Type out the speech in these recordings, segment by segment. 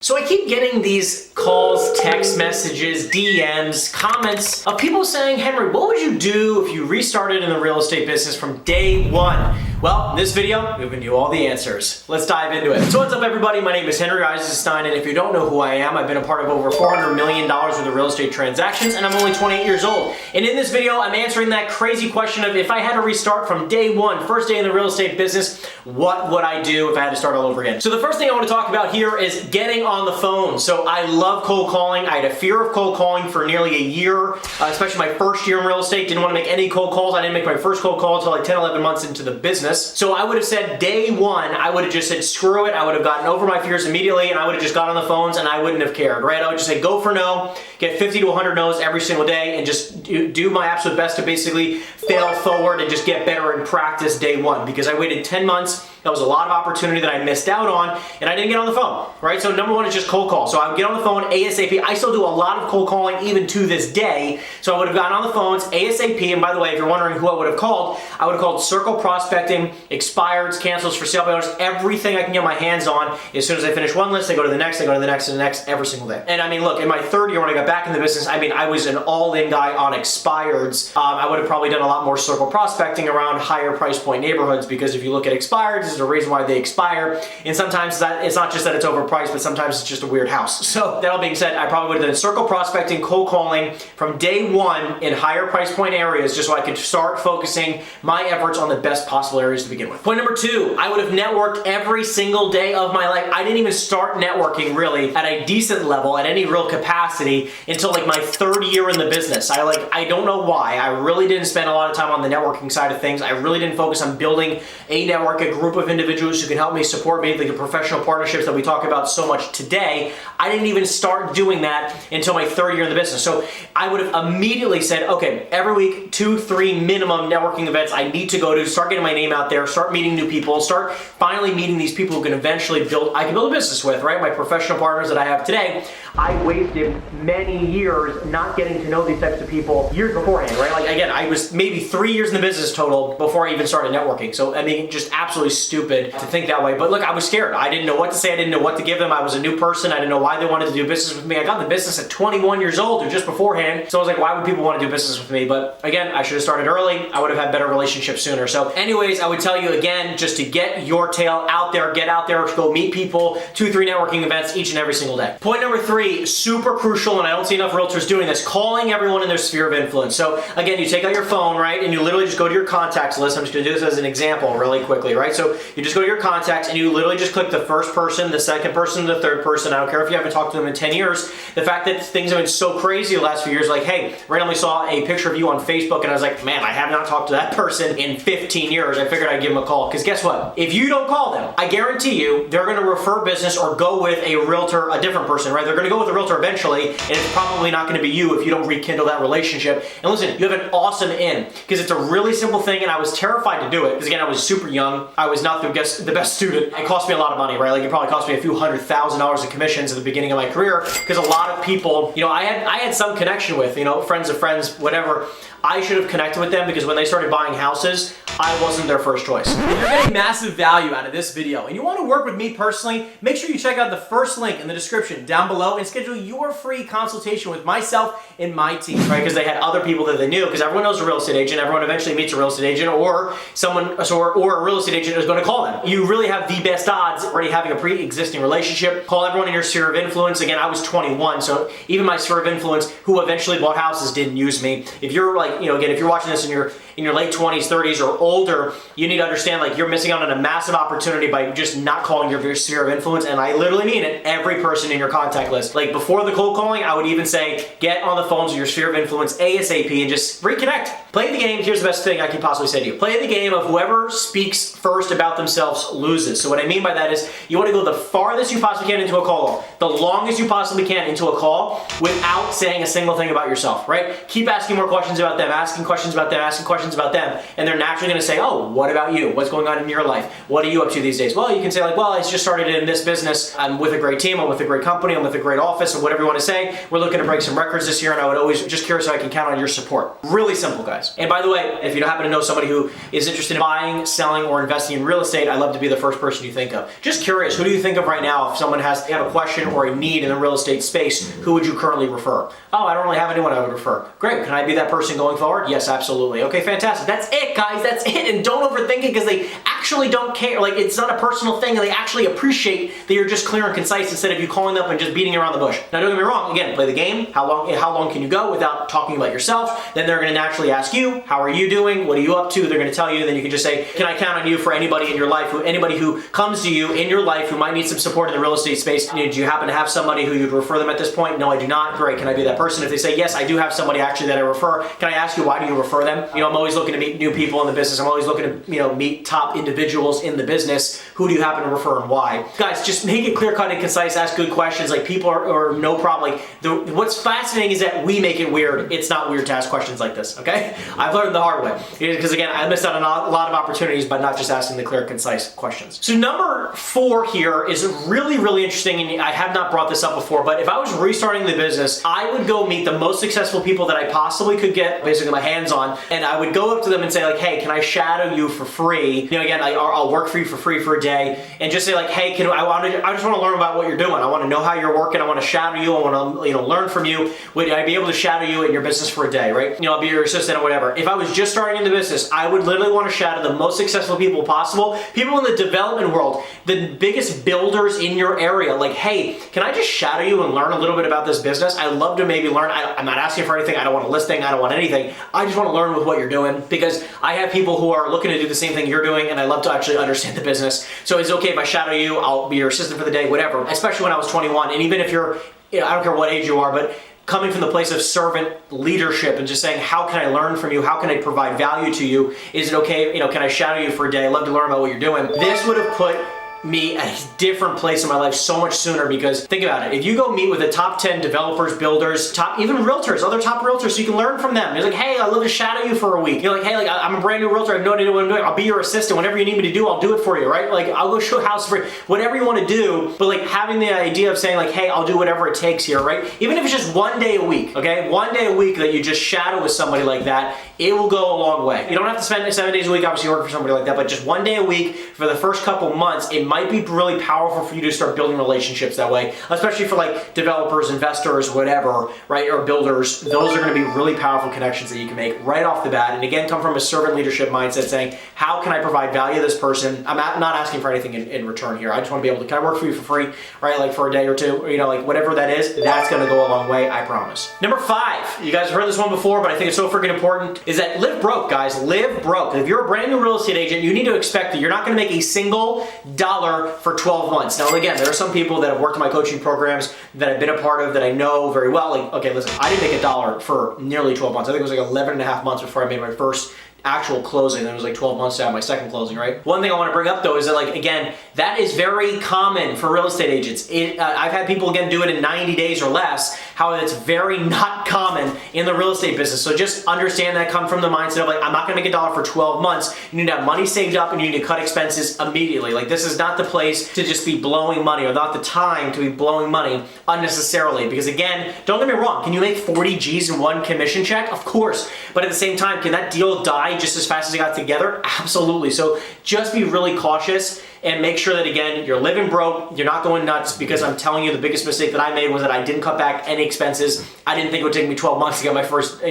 So I keep getting these calls, text messages, DMs, comments of people saying, Henry, what would you do if you restarted in the real estate business from day one? Well, in this video, we're gonna give you all the answers. Let's dive into it. So what's up everybody? My name is Henry Eisenstein, and if you don't know who I am, I've been a part of over $400 million worth of real estate transactions, and I'm only 28 years old. And in this video, I'm answering that crazy question of if I had to restart from day one, first day in the real estate business, what would I do if I had to start all over again? So the first thing I want to talk about here is getting on the phone. So I love cold calling. I had a fear of cold calling for nearly a year, especially my first year in real estate. Didn't want to make any cold calls. I didn't make my first cold call until like 10, 11 months into the business. So I would have said day one, I would have just said, screw it. I would have gotten over my fears immediately, and I would have just got on the phones and I wouldn't have cared, right? I would just say, go for no, get 50 to 100 no's every single day, and just do my absolute best to basically fail forward and just get better in practice day one, because I waited 10 months. That was a lot of opportunity that I missed out on, and I didn't get on the phone, right? So number one is just cold call. So I would get on the phone ASAP. I still do a lot of cold calling even to this day. So I would have gotten on the phones ASAP, and by the way, if you're wondering who I would have called Circle Prospecting, expireds, cancels for sale by owners, everything I can get my hands on. As soon as I finish one list, I go to the next, I go to the next, and the next every single day. And I mean, look, in my third year when I got back in the business, I mean, I was an all-in guy on expireds. I would have probably done a lot more circle prospecting around higher price point neighborhoods, because if you look at expireds, there's a reason why they expire, and sometimes that it's not just that it's overpriced, but sometimes it's just a weird house. So that all being said, I probably would have done circle prospecting, cold calling from day one in higher price point areas, just so I could start focusing my efforts on the best possible areas to begin with. Point number two, I would have networked every single day of my life. I didn't even start networking really at a decent level, at any real capacity, until like my third year in the business. I don't know why. I really didn't spend a lot of time on the networking side of things. I really didn't focus on building a network, a group of individuals who can help me, support me, like the professional partnerships that we talk about so much today. I didn't even start doing that until my third year in the business. So I would have immediately said, okay, every week, 2, 3 minimum networking events I need to go to, start getting my name out there, start meeting new people, start finally meeting these people who can eventually build a business with, right? My professional partners that I have today. I wasted many years not getting to know these types of people years beforehand, right? Like again, I was maybe 3 years in the business total before I even started networking. So I mean, just absolutely stupid to think that way. But look, I was scared. I didn't know what to say. I didn't know what to give them. I was a new person. I didn't know why they wanted to do business with me. I got in the business at 21 years old, or just beforehand. So I was like, why would people want to do business with me? But again, I should have started early. I would have had better relationships sooner. So anyways, I would tell you again, just to get your tail out there, get out there, go meet people, 2, 3 networking events each and every single day. Point number 3, super crucial, and I don't see enough realtors doing this, calling everyone in their sphere of influence. So again, you take out your phone, right? And you literally just go to your contacts list. I'm just gonna do this as an example really quickly, right? So you just go to your contacts and you literally just click the first person, the second person, the third person. I don't care if you haven't talked to them in 10 years. The fact that things have been so crazy the last few years, like, hey, randomly saw a picture of you on Facebook and I was like, man, I have not talked to that person in 15 years. I figured I'd give them a call. Because guess what? If you don't call them, I guarantee you, they're gonna refer business or go with a realtor, a different person, right? They're gonna go with a realtor eventually, and it's probably not gonna be you if you don't rekindle that relationship. And listen, you have an awesome in, because it's a really simple thing, and I was terrified to do it, because again, I was super young. I was not the best student. It cost me a lot of money, right? Like it probably cost me a few $100,000 of commissions at the beginning of my career, because a lot of people, you know, I had some connection with, you know, friends of friends, whatever. I should have connected with them, because when they started buying houses, I wasn't their first choice. If you're getting massive value out of this video and you want to work with me personally, make sure you check out the first link in the description down below and schedule your free consultation with myself and my team, right? Because they had other people that they knew, because everyone knows a real estate agent, everyone eventually meets a real estate agent, or a real estate agent is going to call them. You really have the best odds already having a pre-existing relationship. Call everyone in your sphere of influence. Again, I was 21, so even my sphere of influence who eventually bought houses didn't use me. If you're like, you know, again, if you're watching this in your late 20s, 30s, or older, you need to understand like you're missing out on a massive opportunity by just not calling your sphere of influence. And I literally mean it, every person in your contact list. Like before the cold calling, I would even say get on the phones with your sphere of influence ASAP and just reconnect. Play the game. Here's the best thing I can possibly say to you. Play the game of whoever speaks first about themselves loses. So what I mean by that is you want to go the farthest you possibly can into a call, the longest you possibly can into a call without saying a single thing about yourself, right? Keep asking more questions about them, asking questions about them, asking questions about them, and they're naturally going to to say, oh, what about you? What's going on in your life? What are you up to these days? Well, you can say like, well, I just started in this business. I'm with a great team. I'm with a great company. I'm with a great office, or whatever you want to say. We're looking to break some records this year, and I would always just curious so I can count on your support. Really simple, guys. And by the way, if you happen to know somebody who is interested in buying, selling, or investing in real estate, I'd love to be the first person you think of. Just curious, who do you think of right now if someone has a question or a need in the real estate space? Who would you currently refer? Oh, I don't really have anyone I would refer. Great. Can I be that person going forward? Yes, absolutely. Okay, fantastic. That's it, guys. That's it. And don't overthink it, because they actually don't care. Like, it's not a personal thing, and they actually appreciate that you're just clear and concise instead of you calling up and just beating around the bush. Now, don't get me wrong. Again, play the game. How long can you go without talking about yourself? Then they're going to naturally ask you, how are you doing? What are you up to? They're going to tell you. Then you can just say, can I count on you for anybody in your life, anybody who comes to you in your life who might need some support in the real estate space? Do you happen to have somebody who you'd refer them at this point? No, I do not. Great. Can I be that person? If they say, yes, I do have somebody actually that I refer, can I ask you, why do you refer them? I'm always looking to meet new people in the business. I'm always looking to, meet top individuals in the business. Who do you happen to refer and why? Guys, just make it clear cut and concise. Ask good questions. Like, people are no problem. Like, what's fascinating is that we make it weird. It's not weird to ask questions like this, okay? I've learned the hard way. Because again, I missed out on a lot of opportunities by not just asking the clear, concise questions. So number 4 here is really, really interesting, and I have not brought this up before, but if I was restarting the business, I would go meet the most successful people that I possibly could get basically my hands on, and I would go up to them and say like, hey, can I shadow you for free? Again, I'll work for you for free for a day, and just say like, hey, I just want to learn about what you're doing. I want to know how you're working. I want to shadow you. I want to learn from you. Would I be able to shadow you in your business for a day, right? I'll be your assistant or whatever. If I was just starting in the business, I would literally want to shadow the most successful people possible, people in the development world, the biggest builders in your area. Like, hey, can I just shadow you and learn a little bit about this business? I'd love to maybe learn. I'm not asking for anything. I don't want a listing. I don't want anything. I just want to learn with what you're doing, because I have people who are looking to do the same thing you're doing, and I love to actually understand the business. So it's okay if I shadow you. I'll be your assistant for the day, whatever. Especially when I was 21, and even if you're, I don't care what age you are, but coming from the place of servant leadership and just saying, how can I learn from you? How can I provide value to you? Is it okay, can I shadow you for a day? I'd love to learn about what you're doing. This would have put me at a different place in my life so much sooner, because think about it. If you go meet with the top 10 developers, builders, even realtors, other top realtors, so you can learn from them. You're like, hey, I'd love to shadow you for a week. You're like, hey, I'm a brand new realtor. I have no idea what I'm doing. I'll be your assistant. Whatever you need me to do, I'll do it for you, right? Like, I'll go show a house for whatever you want to do. But like, having the idea of saying like, hey, I'll do whatever it takes here, right? Even if it's just one day a week, okay? One day a week that you just shadow with somebody like that, it will go a long way. You don't have to spend 7 days a week, obviously, working for somebody like that, but just one day a week for the first couple months, it might be really powerful for you to start building relationships that way, especially for like developers, investors, whatever, right, or builders. Those are going to be really powerful connections that you can make right off the bat, and again, come from a servant leadership mindset, saying, how can I provide value to this person? I'm not asking for anything in return here. I just want to be able to, can I work for you for free, right, like for a day or two, like whatever that is, that's going to go a long way, I promise. Number 5, you guys have heard this one before, but I think it's so freaking important, is that live broke, guys. Live broke. If you're a brand new real estate agent, you need to expect that you're not going to make a single dollar for 12 months. Now, again, there are some people that have worked in my coaching programs that I've been a part of that I know very well. Like, okay, listen, I didn't make a dollar for nearly 12 months. I think it was like 11 and a half months before I made my first actual closing. Then it was like 12 months to have my second closing, right? One thing I want to bring up though is that, like, again, that is very common for real estate agents. I've had people again do it in 90 days or less. However, it's very not common in the real estate business. So just understand that, come from the mindset of like, I'm not going to make a dollar for 12 months. You need to have money saved up and you need to cut expenses immediately. Like, this is not the place to just be blowing money, or not the time to be blowing money unnecessarily. Because again, don't get me wrong, can you make 40 G's in one commission check? Of course. But at the same time, can that deal die just as fast as it got together? Absolutely. So just be really cautious and make sure that, again, you're living broke, you're not going nuts, because I'm telling you, the biggest mistake that I made was that I didn't cut back any expenses. I didn't think it would take me 12 months to get my first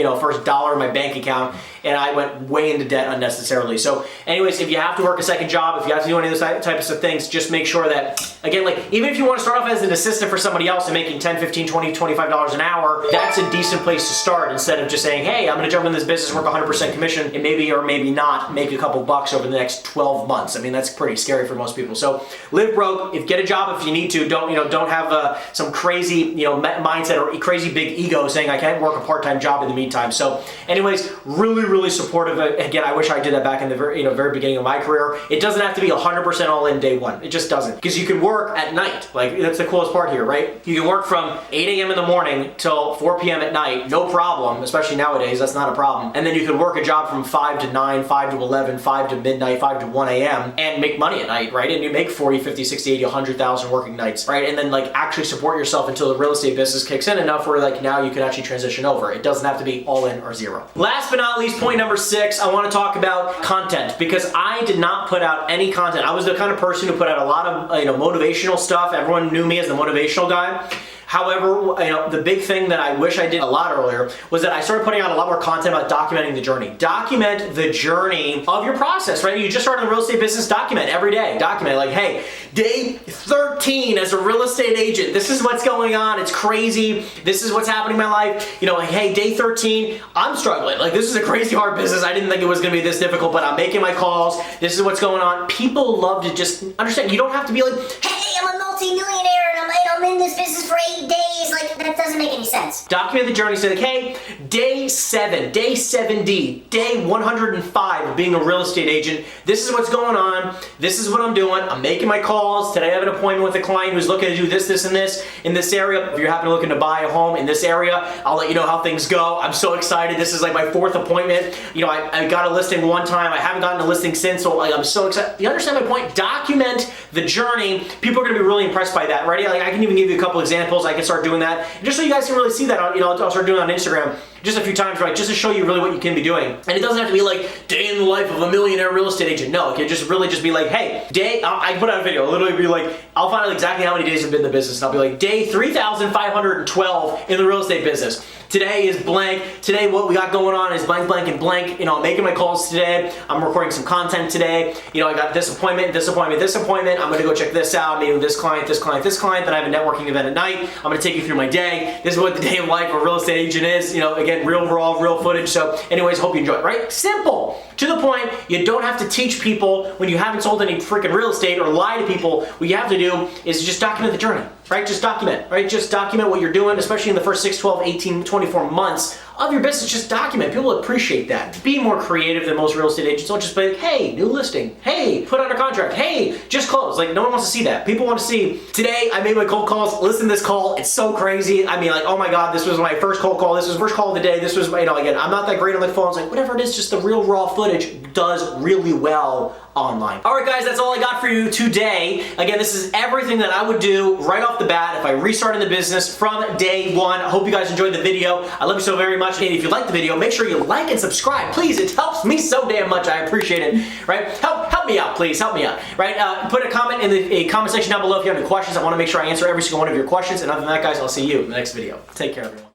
dollar in my bank account, and I went way into debt unnecessarily. So anyways, if you have to work a second job, if you have to do any of those types of things, just make sure that, again, like, even if you want to start off as an assistant for somebody else and making $10, $15, $20, $25 an hour, that's a decent place to start, instead of just saying, hey, I'm going to jump in this business, work 100% commission, and maybe or maybe not make a couple bucks over the next 12 months. I mean, that's pretty scary for most people. So live broke. If get a job if you need to. Don't have some crazy mindset or crazy big ego saying I can't work a part-time job in the meantime. So anyways, really supportive. Again, I wish I did that back in the very beginning of my career. It doesn't have to be 100% all in day one. It just doesn't, because you can work at night. Like, that's the coolest part here, right? You can work from 8 a.m. in the morning till 4 p.m. at night, no problem, especially nowadays, that's not a problem. And then you could work a job from 5 to 9, 5 to 11, 5 to midnight, 5 to 1 a.m. and make money at night, right? And you make 40, 50, 60, 80, 100,000 working nights, right? And then like actually support yourself until the real estate business kicks in enough where like now you can actually transition over. It doesn't have to be all in or zero. Last but not least, point number 6, I want to talk about content, because I did not put out any content. I was the kind of person who put out a lot of motivational stuff. Everyone knew me as the motivational guy. However, the big thing that I wish I did a lot earlier was that I started putting out a lot more content about documenting the journey. Document the journey of your process, right? You just started the real estate business, document every day. Document like, hey, day 13 as a real estate agent, this is what's going on. It's crazy. This is what's happening in my life. Like, hey, day 13, I'm struggling. Like, this is a crazy hard business. I didn't think it was going to be this difficult, but I'm making my calls. This is what's going on. People love to just understand. You don't have to be like, hey, I'm a multi-millionaire and I'm in this business for 8 days. Like, that doesn't make any sense. Document the journey. Say like, hey, day 7, day 70, day 105 of being a real estate agent. This is what's going on. This is what I'm doing. I'm making my calls. Today I have an appointment with a client who's looking to do this, and this in this area. If you're happen to looking to buy a home in this area, I'll let you know how things go. I'm so excited. This is like my 4th appointment. I got a listing one time. I haven't gotten a listing since, so like I'm so excited. You understand my point? Document the journey. People are going to be really impressed by that, right? Like, I can even give you a couple examples. I can start doing that just so you guys can really see that. I'll start doing it on Instagram just a few times, right? Just to show you really what you can be doing. And it doesn't have to be like day in the life of a millionaire real estate agent. No, it can just really just be like, hey, I put out a video. I'll literally be like, I'll find out exactly how many days I've been in the business, and I'll be like, day 3,512 in the real estate business. Today is blank. Today what we got going on is blank, blank, and blank. I'm making my calls today. I'm recording some content today. I got this appointment, this appointment, this appointment. I'm gonna go check this out, meeting with this client, this client, this client. Then I have a networking event at night. I'm gonna take you through my day. This is what the day of life of a real estate agent is. Again, real raw, real footage. So anyways, hope you enjoy it, right? Simple. To the point. You don't have to teach people when you haven't sold any freaking real estate or lie to people. What you have to do is just document the journey, right? Just document, right? Just document what you're doing, especially in the first 6, 12, 18, 24 months of your business. Just document. People appreciate that. Be more creative than most real estate agents. Don't just be like, hey, new listing. Hey, put under contract. Hey, just close. Like, no one wants to see that. People want to see, today I made my cold calls. Listen to this call. It's so crazy. I mean, like, oh my God, this was my first cold call. This was the first call of the day. This was, again, I'm not that great on the phone. It's like, whatever it is, just the real raw footage does really well online. All right, guys, that's all I got for you today. Again, this is everything that I would do right off the bat if I restarted the business from day one. I hope you guys enjoyed the video. I love you so very much. And if you like the video, make sure you like and subscribe. Please, it helps me so damn much. I appreciate it, right? Help me out, please. Help me out, right? Put a comment in the comment section down below if you have any questions. I want to make sure I answer every single one of your questions. And other than that, guys, I'll see you in the next video. Take care, everyone.